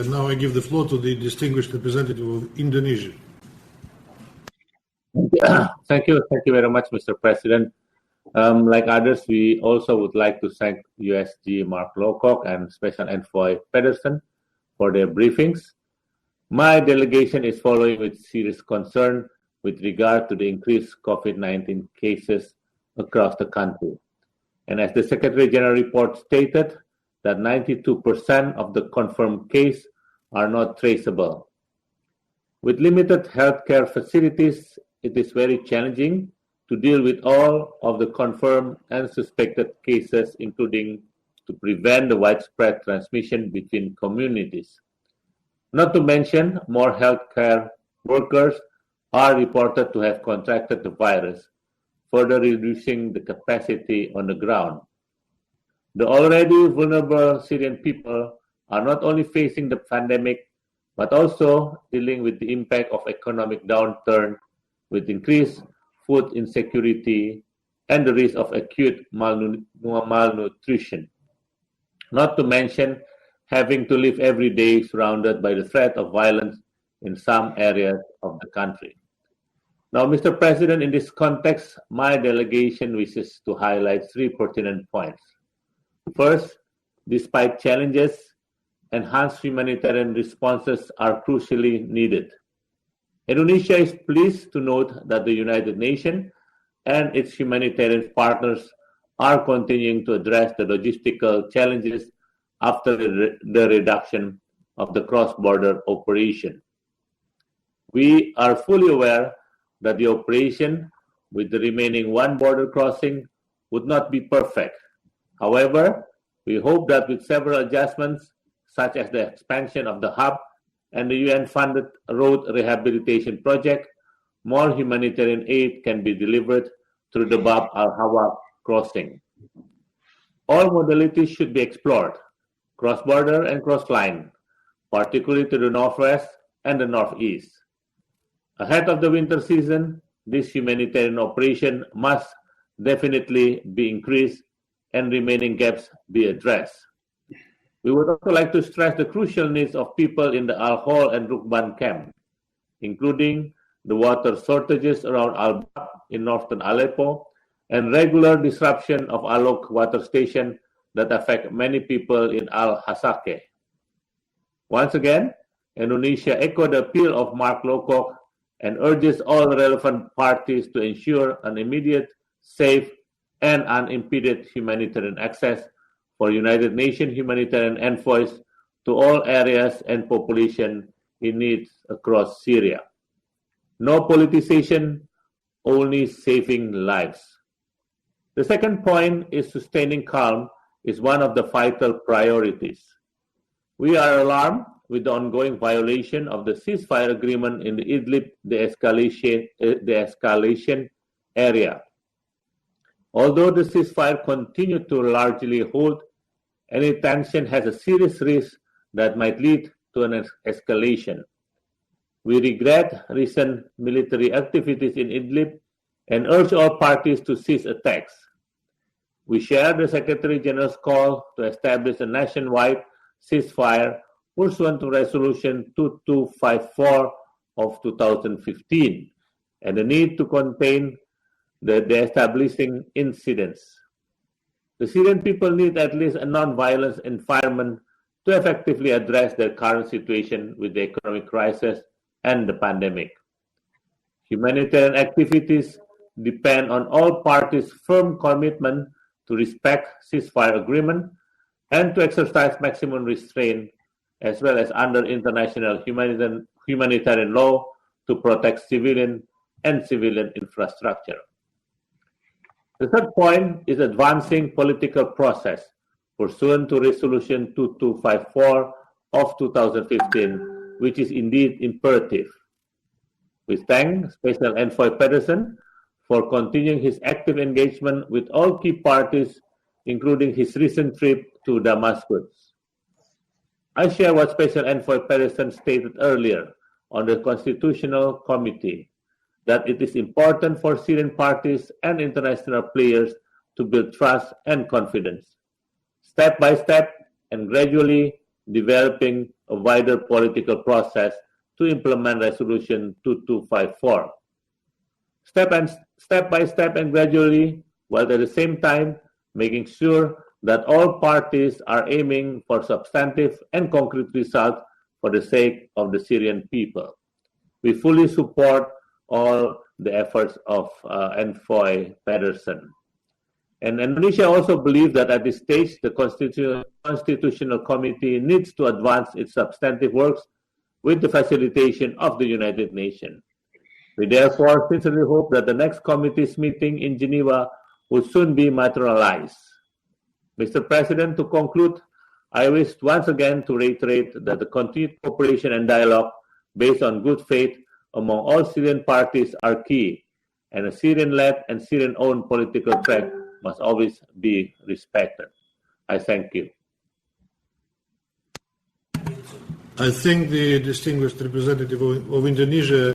Now I give the floor to the distinguished representative of Indonesia. Thank you very much, Mr. President. Like others, we also would like to thank USG Mark Lowcock and Special Envoy Pedersen for their briefings. My delegation is following with serious concern with regard to the increased COVID-19 cases across the country. And as the Secretary General report stated, that 92% of the confirmed cases are not traceable. With limited healthcare facilities, it is very challenging to deal with all of the confirmed and suspected cases, including to prevent the widespread transmission between communities. Not to mention, more healthcare workers are reported to have contracted the virus, further reducing the capacity on the ground. The already vulnerable Syrian people are not only facing the pandemic, but also dealing with the impact of economic downturn with increased food insecurity and the risk of acute malnutrition. Not to mention having to live every day surrounded by the threat of violence in some areas of the country. Now, Mr. President, in this context, my delegation wishes to highlight three pertinent points. First, despite challenges, enhanced humanitarian responses are crucially needed. Indonesia is pleased to note that the United Nations and its humanitarian partners are continuing to address the logistical challenges after the reduction of the cross-border operation. We are fully aware that the operation with the remaining one border crossing would not be perfect. However, we hope that with several adjustments, such as the expansion of the hub and the UN-funded road rehabilitation project, more humanitarian aid can be delivered through the Bab al-Hawa crossing. All modalities should be explored, cross-border and cross-line, particularly to the northwest and the northeast. Ahead of the winter season, this humanitarian operation must definitely be increased and remaining gaps be addressed. We would also like to stress the crucial needs of people in the Al-Hol and Rukban camp, including the water shortages around Al-Bab in northern Aleppo and regular disruption of Alok water station that affect many people in Al-Hasake. Once again, Indonesia echoed the appeal of Mark Lowcock and urges all relevant parties to ensure an immediate, safe, and unimpeded humanitarian access for United Nations humanitarian envoys to all areas and population in need across Syria. No politicization, only saving lives. The second point is sustaining calm is one of the vital priorities. We are alarmed with the ongoing violation of the ceasefire agreement in the Idlib de-escalation area. Although the ceasefire continued to largely hold, any tension has a serious risk that might lead to an escalation. We regret recent military activities in Idlib and urge all parties to cease attacks. We share the Secretary General's call to establish a nationwide ceasefire pursuant to Resolution 2254 of 2015 and the need to contain the destabilizing incidents. The Syrian people need at least a non-violent environment to effectively address their current situation with the economic crisis and the pandemic. Humanitarian activities depend on all parties' firm commitment to respect ceasefire agreement and to exercise maximum restraint as well as under international humanitarian law to protect civilian and civilian infrastructure. The third point is advancing political process pursuant to Resolution 2254 of 2015, which is indeed imperative. We thank Special Envoy Pedersen for continuing his active engagement with all key parties, including his recent trip to Damascus. I share what Special Envoy Pedersen stated earlier on the Constitutional Committee, that it is important for Syrian parties and international players to build trust and confidence. Step by step and gradually, developing a wider political process to implement Resolution 2254. Step by step and gradually, while at the same time making sure that all parties are aiming for substantive and concrete results for the sake of the Syrian people. We fully support all the efforts of Envoy Pedersen. And Indonesia also believes that at this stage, the Constitutional Committee needs to advance its substantive works with the facilitation of the United Nations. We therefore sincerely hope that the next committee's meeting in Geneva will soon be materialized. Mr. President, to conclude, I wish once again to reiterate that the continued cooperation and dialogue based on good faith among all Syrian parties are key, and a Syrian-led and Syrian-owned political track must always be respected. I thank you. I thank the distinguished representative of Indonesia